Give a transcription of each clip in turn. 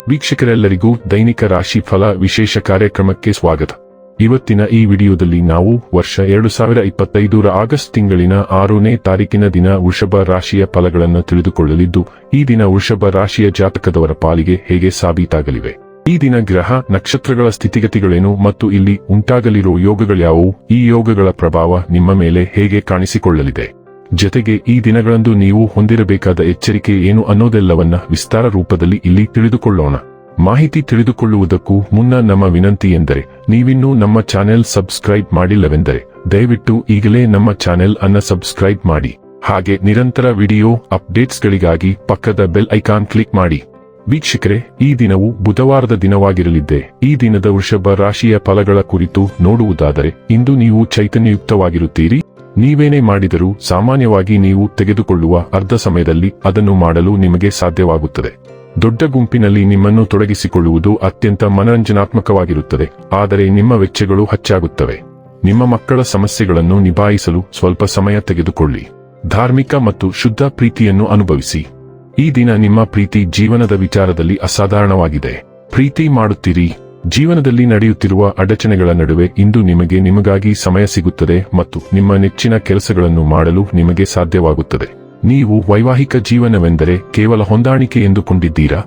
ವೀಕ್ಷಕರೆಲ್ಲರಿಗೂ ದೈನಿಕ ರಾಶಿ ಫಲ ವಿಶೇಷ ಕಾರ್ಯಕ್ರಮಕ್ಕೆ ಸ್ವಾಗತ. ಇವತ್ತಿನ ಈ ವಿಡಿಯೋದಲ್ಲಿ ನಾವು ವರ್ಷ 2025 ಆಗಸ್ಟ್ ತಿಂಗಳಿನ 6ನೇ ತಾರೀಕಿನ ದಿನ ವೃಷಭ ರಾಶಿಯ ಫಲಗಳನ್ನು ತಿಳಿದುಕೊಳ್ಳಲಿದ್ದು, ಈ ದಿನ ವೃಷಭ ರಾಶಿಯ ಜಾತಕದವರ ಪಾಲಿಗೆ ಹೇಗೆ ಸಾಬೀತಾಗಲಿವೆ, ಈ ದಿನ ಗ್ರಹ ನಕ್ಷತ್ರಗಳ ಸ್ಥಿತಿಗತಿಗಳೇನು ಮತ್ತು ಇಲ್ಲಿ ಉಂಟಾಗಲಿರುವ ಯೋಗಗಳ್ಯಾವುವು, ಈ ಯೋಗಗಳ ಪ್ರಭಾವ ನಿಮ್ಮ ಮೇಲೆ ಹೇಗೆ ಕಾಣಿಸಿಕೊಳ್ಳಲಿದೆ, ಜೊತೆಗೆ ಈ ದಿನಗಳಂದು ನೀವು ಹೊಂದಿರಬೇಕಾದ ಎಚ್ಚರಿಕೆ ಏನು ಅನ್ನೋದೆಲ್ಲವನ್ನ ವಿಸ್ತಾರ ರೂಪದಲ್ಲಿ ಇಲ್ಲಿ ತಿಳಿದುಕೊಳ್ಳೋಣ. ಮಾಹಿತಿ ತಿಳಿದುಕೊಳ್ಳುವುದಕ್ಕೂ ಮುನ್ನ ನಮ್ಮ ವಿನಂತಿ ಎಂದರೆ, ನೀವಿನ್ನೂ ನಮ್ಮ ಚಾನೆಲ್ ಸಬ್ಸ್ಕ್ರೈಬ್ ಮಾಡಿಲ್ಲವೆಂದರೆ ದಯವಿಟ್ಟು ಈಗಲೇ ನಮ್ಮ ಚಾನೆಲ್ ಅನ್ನು ಸಬ್ಸ್ಕ್ರೈಬ್ ಮಾಡಿ. ಹಾಗೆ ನಿರಂತರ ವಿಡಿಯೋ ಅಪ್ಡೇಟ್ಸ್ಗಳಿಗಾಗಿ ಪಕ್ಕದ ಬೆಲ್ ಐಕಾನ್ ಕ್ಲಿಕ್ ಮಾಡಿ. ವೀಕ್ಷಕರೇ, ಈ ದಿನವು ಬುಧವಾರದ ದಿನವಾಗಿರಲಿದ್ದೆ. ಈ ದಿನದ ವೃಷಭ ರಾಶಿಯ ಫಲಗಳ ಕುರಿತು ನೋಡುವುದಾದರೆ, ಇಂದು ನೀವು ಚೈತನ್ಯಯುಕ್ತವಾಗಿರುತ್ತೀರಿ. ನೀವೇನೇ ಮಾಡಿದರೂ ಸಾಮಾನ್ಯವಾಗಿ ನೀವು ತೆಗೆದುಕೊಳ್ಳುವ ಅರ್ಧ ಸಮಯದಲ್ಲಿ ಅದನ್ನು ಮಾಡಲು ನಿಮಗೆ ಸಾಧ್ಯವಾಗುತ್ತದೆ. ದೊಡ್ಡ ಗುಂಪಿನಲ್ಲಿ ನಿಮ್ಮನ್ನು ತೊಡಗಿಸಿಕೊಳ್ಳುವುದು ಅತ್ಯಂತ ಮನರಂಜನಾತ್ಮಕವಾಗಿರುತ್ತದೆ, ಆದರೆ ನಿಮ್ಮ ವೆಚ್ಚಗಳು ಹೆಚ್ಚಾಗುತ್ತವೆ. ನಿಮ್ಮ ಮಕ್ಕಳ ಸಮಸ್ಯೆಗಳನ್ನು ನಿಭಾಯಿಸಲು ಸ್ವಲ್ಪ ಸಮಯ ತೆಗೆದುಕೊಳ್ಳಿ. ಧಾರ್ಮಿಕ ಮತ್ತು ಶುದ್ಧ ಪ್ರೀತಿಯನ್ನು ಅನುಭವಿಸಿ. ಈ ದಿನ ನಿಮ್ಮ ಪ್ರೀತಿ ಜೀವನದ ವಿಚಾರದಲ್ಲಿ ಅಸಾಧಾರಣವಾಗಿದೆ. ಪ್ರೀತಿ ಮಾಡುತ್ತೀರಿ. ಜೀವನದಲ್ಲಿ ನಡೆಯುತ್ತಿರುವ ಅಡಚಣೆಗಳ ನಡುವೆ ಇಂದು ನಿಮಗಾಗಿ ಸಮಯ ಸಿಗುತ್ತದೆ ಮತ್ತು ನಿಮ್ಮ ನೆಚ್ಚಿನ ಕೆಲಸಗಳನ್ನು ಮಾಡಲು ನಿಮಗೆ ಸಾಧ್ಯವಾಗುತ್ತದೆ. ನೀವು ವೈವಾಹಿಕ ಜೀವನವೆಂದರೆ ಕೇವಲ ಹೊಂದಾಣಿಕೆ ಎಂದುಕೊಂಡಿದ್ದೀರಾ?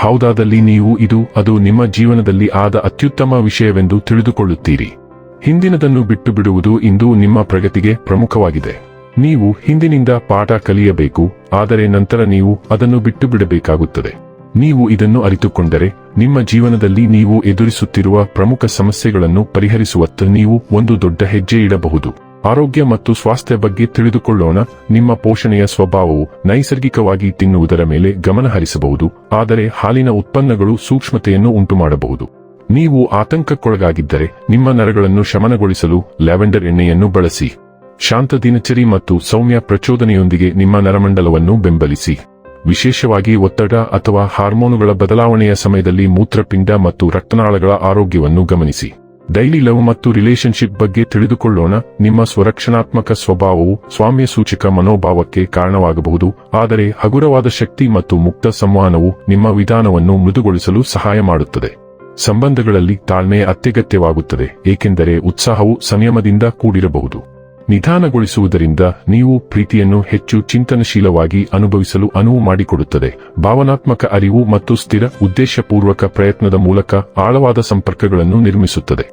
ಹೌದಾದಲ್ಲಿ ನೀವು ಅದು ನಿಮ್ಮ ಜೀವನದಲ್ಲಿ ಆದ ಅತ್ಯುತ್ತಮ ವಿಷಯವೆಂದು ತಿಳಿದುಕೊಳ್ಳುತ್ತೀರಿ. ಹಿಂದಿನದನ್ನು ಬಿಟ್ಟು ಬಿಡುವುದು ಇಂದು ನಿಮ್ಮ ಪ್ರಗತಿಗೆ ಪ್ರಮುಖವಾಗಿದೆ. ನೀವು ಹಿಂದಿನಿಂದ ಪಾಠ ಕಲಿಯಬೇಕು, ಆದರೆ ನಂತರ ನೀವು ಅದನ್ನು ಬಿಟ್ಟು ಬಿಡಬೇಕಾಗುತ್ತದೆ. ನೀವು ಇದನ್ನು ಅರಿತುಕೊಂಡರೆ ನಿಮ್ಮ ಜೀವನದಲ್ಲಿ ನೀವು ಎದುರಿಸುತ್ತಿರುವ ಪ್ರಮುಖ ಸಮಸ್ಯೆಗಳನ್ನು ಪರಿಹರಿಸುವತ್ತ ನೀವು ಒಂದು ದೊಡ್ಡ ಹೆಜ್ಜೆ ಇಡಬಹುದು. ಆರೋಗ್ಯ ಮತ್ತು ಸ್ವಾಸ್ಥ್ಯ ಬಗ್ಗೆ ತಿಳಿದುಕೊಳ್ಳೋಣ. ನಿಮ್ಮ ಪೋಷಣೆಯ ಸ್ವಭಾವವು ನೈಸರ್ಗಿಕವಾಗಿ ತಿನ್ನುವುದರ ಮೇಲೆ ಗಮನ ಹರಿಸಬಹುದು, ಆದರೆ ಹಾಲಿನ ಉತ್ಪನ್ನಗಳು ಸೂಕ್ಷ್ಮತೆಯನ್ನು ಉಂಟುಮಾಡಬಹುದು. ನೀವು ಆತಂಕಕ್ಕೊಳಗಾಗಿದ್ದರೆ ನಿಮ್ಮ ನರಗಳನ್ನು ಶಮನಗೊಳಿಸಲು ಲ್ಯಾವೆಂಡರ್ ಎಣ್ಣೆಯನ್ನು ಬಳಸಿ. ಶಾಂತ ದಿನಚರಿ ಮತ್ತು ಸೌಮ್ಯ ಪ್ರಚೋದನೆಯೊಂದಿಗೆ ನಿಮ್ಮ ನರಮಂಡಲವನ್ನು ಬೆಂಬಲಿಸಿ. ವಿಶೇಷವಾಗಿ ಒತ್ತಡ ಅಥವಾ ಹಾರ್ಮೋನುಗಳ ಬದಲಾವಣೆಯ ಸಮಯದಲ್ಲಿ ಮೂತ್ರಪಿಂಡ ಮತ್ತು ರಕ್ತನಾಳಗಳ ಆರೋಗ್ಯವನ್ನು ಗಮನಿಸಿ. ಡೈಲಿ ಲವ್ ಮತ್ತು ರಿಲೇಶನ್ಶಿಪ್ ಬಗ್ಗೆ ತಿಳಿದುಕೊಳ್ಳೋಣ. ನಿಮ್ಮ ಸ್ವರಕ್ಷಣಾತ್ಮಕ ಸ್ವಭಾವವು ಸ್ವಾಮ್ಯ ಸೂಚಕ ಮನೋಭಾವಕ್ಕೆ ಕಾರಣವಾಗಬಹುದು, ಆದರೆ ಹಗುರವಾದ ಶಕ್ತಿ ಮತ್ತು ಮುಕ್ತ ಸಂವಹನವು ನಿಮ್ಮ ವಿಧಾನವನ್ನು ಮೃದುಗೊಳಿಸಲು ಸಹಾಯ ಮಾಡುತ್ತದೆ. ಸಂಬಂಧಗಳಲ್ಲಿ ತಾಳ್ಮೆ ಅತ್ಯಗತ್ಯವಾಗುತ್ತದೆ, ಏಕೆಂದರೆ ಉತ್ಸಾಹವು ಸಂಯಮದಿಂದ ಕೂಡಿರಬಹುದು. ನಿಧಾನಗೊಳಿಸುವುದರಿಂದ ನೀವು ಪ್ರೀತಿಯನ್ನು ಹೆಚ್ಚು ಚಿಂತನಶೀಲವಾಗಿ ಅನುಭವಿಸಲು ಅನುವು ಮಾಡಿಕೊಡುತ್ತದೆ. ಭಾವನಾತ್ಮಕ ಅರಿವು ಮತ್ತು ಸ್ಥಿರ ಉದ್ದೇಶಪೂರ್ವಕ ಪ್ರಯತ್ನದ ಮೂಲಕ ಆಳವಾದ ಸಂಪರ್ಕಗಳನ್ನು ನಿರ್ಮಿಸುತ್ತದೆ.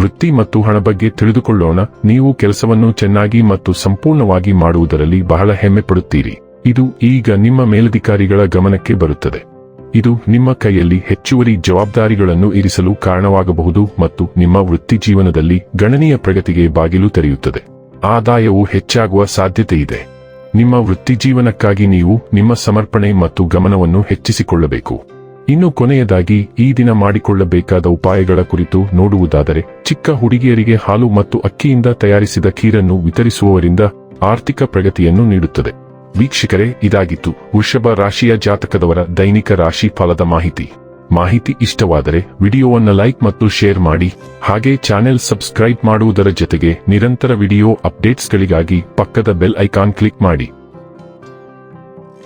ವೃತ್ತಿ ಮತ್ತು ಹಣ ಬಗ್ಗೆ ತಿಳಿದುಕೊಳ್ಳೋಣ. ನೀವು ಕೆಲಸವನ್ನು ಚೆನ್ನಾಗಿ ಮತ್ತು ಸಂಪೂರ್ಣವಾಗಿ ಮಾಡುವುದರಲ್ಲಿ ಬಹಳ ಹೆಮ್ಮೆ ಪಡುತ್ತೀರಿ. ಇದು ಈಗ ನಿಮ್ಮ ಮೇಲಧಿಕಾರಿಗಳ ಗಮನಕ್ಕೆ ಬರುತ್ತದೆ. ಇದು ನಿಮ್ಮ ಕೈಯಲ್ಲಿ ಹೆಚ್ಚುವರಿ ಜವಾಬ್ದಾರಿಗಳನ್ನು ಇರಿಸಲು ಕಾರಣವಾಗಬಹುದು ಮತ್ತು ನಿಮ್ಮ ವೃತ್ತಿ ಜೀವನದಲ್ಲಿ ಗಣನೀಯ ಪ್ರಗತಿಗೆ ಬಾಗಿಲು ತೆರೆಯುತ್ತದೆ. ಆದಾಯವು ಹೆಚ್ಚಾಗುವ ಸಾಧ್ಯತೆಯಿದೆ. ನಿಮ್ಮ ವೃತ್ತಿ ಜೀವನಕ್ಕಾಗಿ ನೀವು ನಿಮ್ಮ ಸಮರ್ಪಣೆ ಮತ್ತು ಗಮನವನ್ನು ಹೆಚ್ಚಿಸಿಕೊಳ್ಳಬೇಕು. ಇನ್ನು ಕೊನೆಯದಾಗಿ ಈ ದಿನ ಮಾಡಿಕೊಳ್ಳಬೇಕಾದ ಉಪಾಯಗಳ ಕುರಿತು ನೋಡುವುದಾದರೆ, ಚಿಕ್ಕ ಹುಡುಗಿಯರಿಗೆ ಹಾಲು ಮತ್ತು ಅಕ್ಕಿಯಿಂದ ತಯಾರಿಸಿದ ಖೀರನ್ನು ವಿತರಿಸುವವರಿಂದ ಆರ್ಥಿಕ ಪ್ರಗತಿಯನ್ನು ನೀಡುತ್ತದೆ. ವೀಕ್ಷಕರೇ, ಇದಾಗಿತ್ತು ವೃಷಭ ರಾಶಿಯ ಜಾತಕದವರ ದೈನಿಕ ರಾಶಿ ಫಲದ ಮಾಹಿತಿ ಇಷ್ಟವಾದರೆ ವಿಡಿಯೋವನ್ನು ಲೈಕ್ ಮತ್ತು ಶೇರ್ ಮಾಡಿ. ಹಾಗೆ ಚಾನೆಲ್ ಸಬ್ಸ್ಕ್ರೈಬ್ ಮಾಡುವುದರ ಜೊತೆಗೆ ನಿರಂತರ ವಿಡಿಯೋ ಅಪ್ಡೇಟ್ಸ್ಗಳಿಗಾಗಿ ಪಕ್ಕದ ಬೆಲ್ ಐಕಾನ್ ಕ್ಲಿಕ್ ಮಾಡಿ.